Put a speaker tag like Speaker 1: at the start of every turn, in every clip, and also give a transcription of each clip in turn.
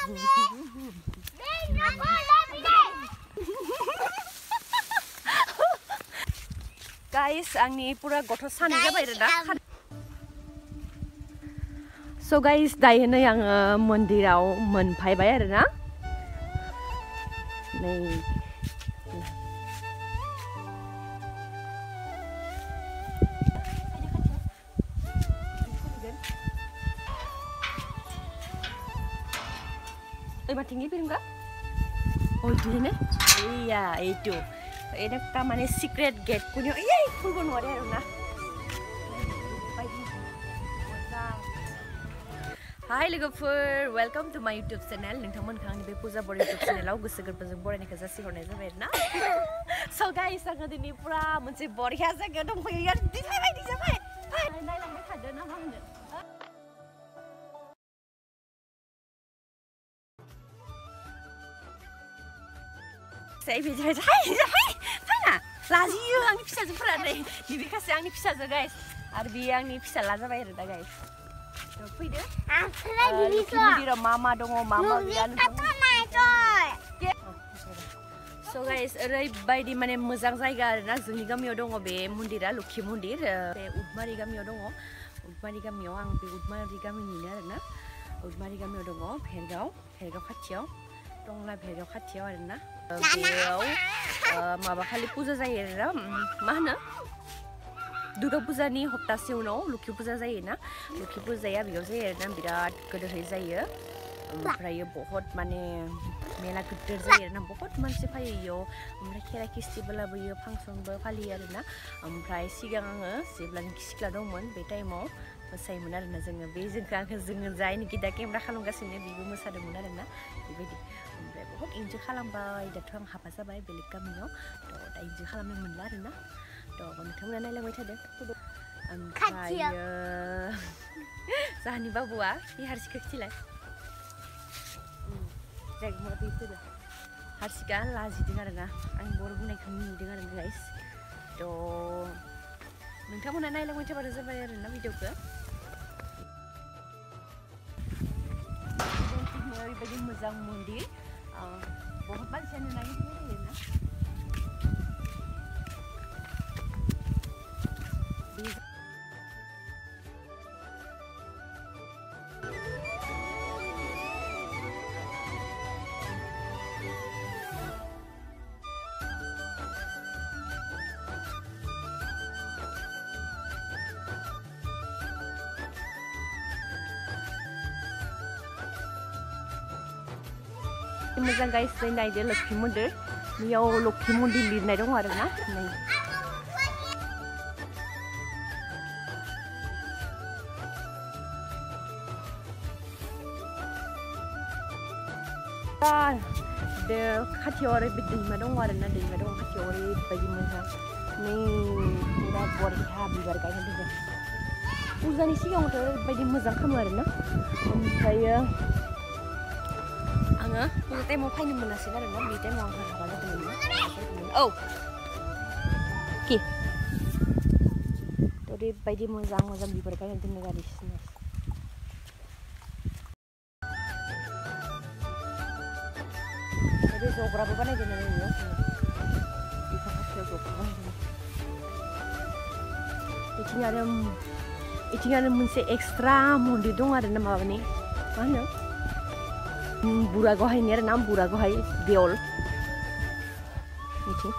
Speaker 1: Guys, angni pura gothos sani jabai da. So guys, daihनो yang mondirau मोनफैबाय आरो ना. Nei. Oi matinggi piring ka? Oh itu ini? Iya itu. Ini kamane secret gate punya. Iya, full nuare na. Hi लोगोफोर, welcome to my YouTube channel. नोंथांमोन खांनि बे पूजा बर YouTube channelaव गोसो गोरबोजों बरायनायखौ जासि हरनाय जाबाय ना. So guys, आङो दिनै पुरा मोनसे बरिया जायगायाव दंफैयो आरो दिनै जाबाय. नायलांबाय थादो ना मा होनो? Saya bicara, hai, mana? Laziyo आंनि फिसाजोफोरा नै, निबिखासो आंनि फिसाजो guys. आरो बि आंनि फिसाला जाबाय आरो दा guys. फैदो मंदिराव मा दङ मा गैया So guys, ओरैबायदि माने मोजां जायगा आरोना जोंनि गामियाव दङ बे मन्दिरा लक्ष्मी मन्दिर बे उदमारि गामियाव दङ उदमारि गामियाव आं बे उदमारि गामिनिनो आरोना उदमारि गामियाव दङ भेरगाव खाथियाव टंला भेरगाव खाथियाव आरोना बेयाव माबा खालि पुजा जायो आरोना मा होनो दुर्गा पुजानि हप्तासे उनाव लक्ष्मी पुजा जायोना लक्ष्मी पुजाया बेयाव जायो आरोना बिराद गोदोरै जायो ओमफ्राय बहुत माने मेला गिदिर जायो आरोना बहुत मानसि फैयो ओमफ्राय खेला फेस्टिभेल लाबोयो फांसनबो फालियो आरोना ओमफ्राय सिगां आङो जेब्लानोखि सिख्ला दंमोन बे टाइमाव मोसायोमोन आरोना जोङो बे जोङो जायनोखि दा केमेरा खालामगासिनो बेबो मोसादोंमोन आरोना बेबायदि ओमफ्राय बहुत इन्जय खालामबाय दाथ' आं हाबा जाबाय बेलेग गामियाव थ' दा इन्जय खालामनो मोनला आरोना नोंथांमोना नायलांबाय थादो ओमफ्राय जाहानि बाबुआ बे हारसिखौ खिथिलाय जायगा बेफोरो हारसिगा लाजिदों आरोना आं बर' बुंनायखौ मिनिदों आरो गाइस थ' नोंथांमोना नायलांबाय थाबानो जाबाय आरोना भिडिअखौ ओरैबायदि मोजां मन्दिर बहुत मानसियानो नायनो फैयो आरोना मोजां गाइस नायदो लक्ष्मी मन्दिर बेयाव लक्ष्मी मन्दिर लिरनाय दं आरोना नै दा खाथियाव ओरैबायदि दैमा दङ आरोना दैमा दङ खाथियाव ओरैबायदि मोजां नै पुरा बरिया बिबार गायना दोनदों पुजानि सिगाङावथ' ओरैबायदि मोजां खालामो आरोना ओमफ्रायो आङो पुजा टाइमाव फैनो मोनासै आरोना बे टाइमाव आं हाबा जादोंमोन औ कि ओरैबायदि मोजां बिबार गायना दोननो गारिसिनो ओरै जग्राबो बानायदों आरो बेयाव बिफां खाथियाव जग्रा बानायदों इथिं आरो मोनसे एक्सट्रा मन्दिर दं आरोना माबानि मा होनो बुरा गहायनि आरोना बुरा गहाय देवल मिथिं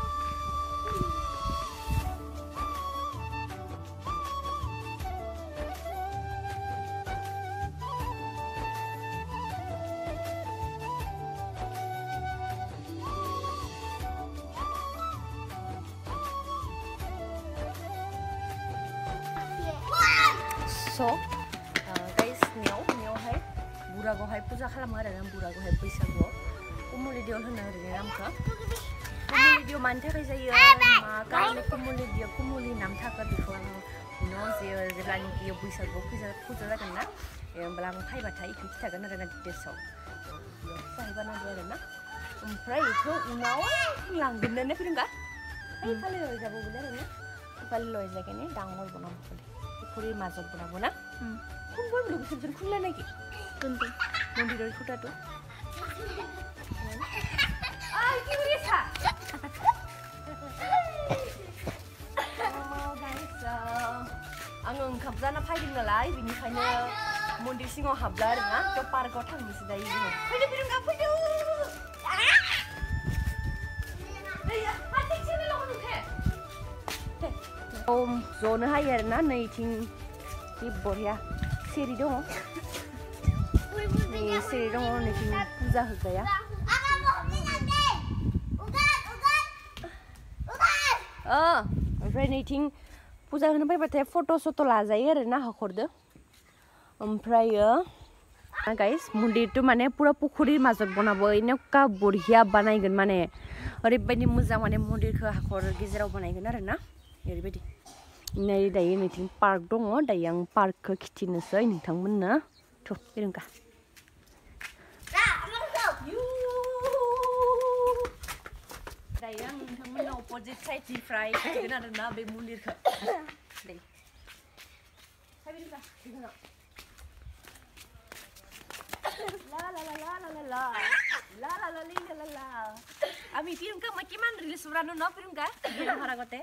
Speaker 1: So guys नेवहाय बुरागावहाय पुजा खालामो आरो बुरागावहाय बैसागुआव komoli देवल होनो ओरैनो नामखौ komoli देवल मानि थाखाय जायो मा कारणे komoli नाम थाखो बेखौ आं उनाव जेब्लानोखि बैसागुआव पुजा जागोन ना होमब्ला आं फैबाथाय बेखौ खिथागोन आरोना डिटेल्सआव बेयाव जाहैबानांगौ आरोना ओमफ्राय बेखौ उनाव लांगोननो फैदोंगा फालिलय जाबावगोन आरोना फालिलय जायगानि डाঙर बनांगौ पुखुरी মাজত बनाबो ना কোনবোৰ লোকেশন খুললা নাকি কোনটো মন্দিৰৰ খুঁটাটো Ay, gimana? Oh guys, आङो ओंखाम जाना फैदों नालाय बेनिखायनो मन्दिर सिङाव हाबला आरोना थ' पार्कआव थांनोसै दायो जोङो फैदो बिरुंगा फैदो ज'नो हायो आरोना नैथिं जि बरिया सिरि दङ नै सिरि दङ नैथिं फुजा होग्राया ओमफ्राय नैथिं फुजा होनो फैबाथाय फट' सट' लाजायो आरोना हाखरदो ओमफ्रायो गाइस मन्दिरथ' माने पुरा पुखुरि माजत बनाबो इनका बरिया बानायगोन माने ओरैबायदि मोजां माने मन्दिरखौ हाखर गेजेराव बानायगोन आरोना ओरैबायदि नै दायो नैथिं पार्क दङ दायो आं पार्कखौ खिथिनोसै नोंथांमोननो थ' बिरुंगा दायो आं नोंथांमोननो अपोजिट साइडनिफ्राय खिथिगोन आरोना बे मन्दिरखौ दै আমি পিরুঙ্কা মই কিমান রিলস বনানো ন পিরুঙ্কা বিয়াৰ আগতে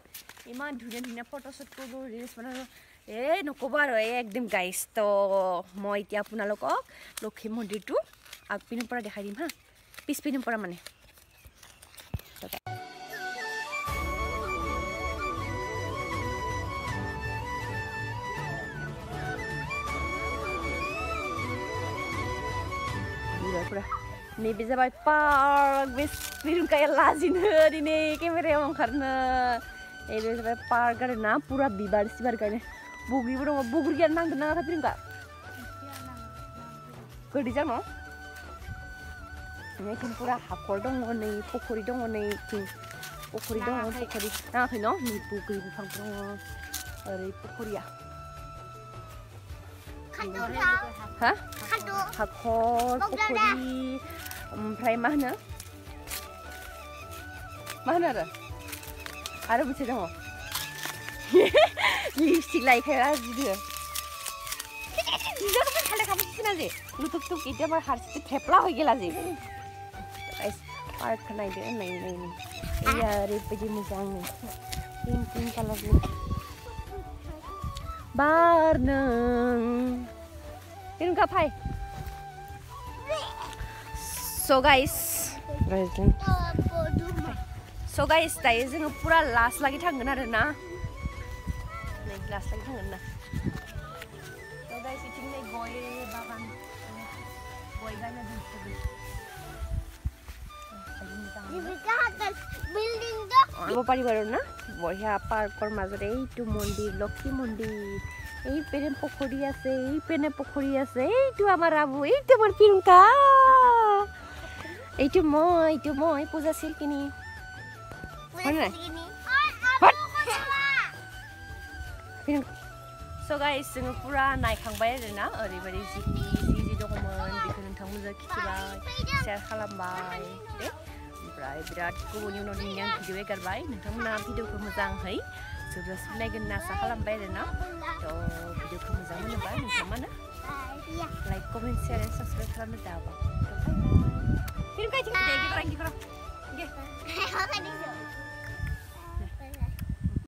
Speaker 1: ইমান ধুনীয়া ধুনীয়া ফটো শ্বুট কৰোঁ ৰিলস বনানো নক'বা আৰু একদম গাইছ তো মই এতিয়া আপোনালোকক লক্ষী মন্দিৰটো আগপিনৰ পৰা দেখাই দিম হা পিছপিনৰ পৰা মানে Maybe जाबाय पार्क बे बिरुंगाया लाजिनो दिनै केमेरायाव ओंखारनो बे जाबाय पार्क आरोना पुरा बिबार सिबार गायनाय बुग्रिबो दङ बुग्रिया नांगोन ना बिरुंगा गोदै जानो नैथिं पुरा हाखर दङ नै पुखुरि दङ नैथिं पुखुरि दङ पुखुरि नाङाखै न' नै बुग्रि बिफां दङ ओरै पुखुरिया हा हाखर पुखुरि ओमफ्राय मा होनो आरो मोनसे दङ लिपस्टिक लायखाय लाजिदो बिजाखौ खाले खाबोसिना जे लुथुक थुक इदि आमार हारसिं थेपला होय गेला जे गाइस पार्क नायदो नै या ओरैबायदि मोजां नै पिंक कालारनि बारनों बिरुंगा फाय So guys दायो जोङो पुरा लास्ट लागि थांगोन आरोना नै लास्ट लागि थांगोन ना So guys इथिं नै गय बागान गय गायना दोनथ'गोन পাৰিব আৰু না বঢ়িয়া পাৰ্কৰ মাজতে এইটো মন্দিৰ লক্ষী মন্দিৰ এই পেনে পুখুৰী আছে এই পেনে পুখুৰী আছে এইটো আমাৰ আবু এইটো আমাৰ পিৰুংকা এইটো মই পূজা চিলকিনি So guys जोङो पुरा नायखांबाय आरोना ओरैबायदि जि दङमोन बेखौ नोंथांमोनजों खिथिबाय शेयार खालामबाय दे ओमफ्राय बिराद गोबावनि उनाव दिनै आं भिडिअ एगारबाय नोंथांमोना भिडिअखौ मोजाङै जोबजासिम नायगोन होनना आसा खालामबाय आरोना थ' भिडिअखौ मोजां मोनोबा नोंथांमोना like comment share and subscribe खालामनो दाबा Kirim kancing, dia gitu orang.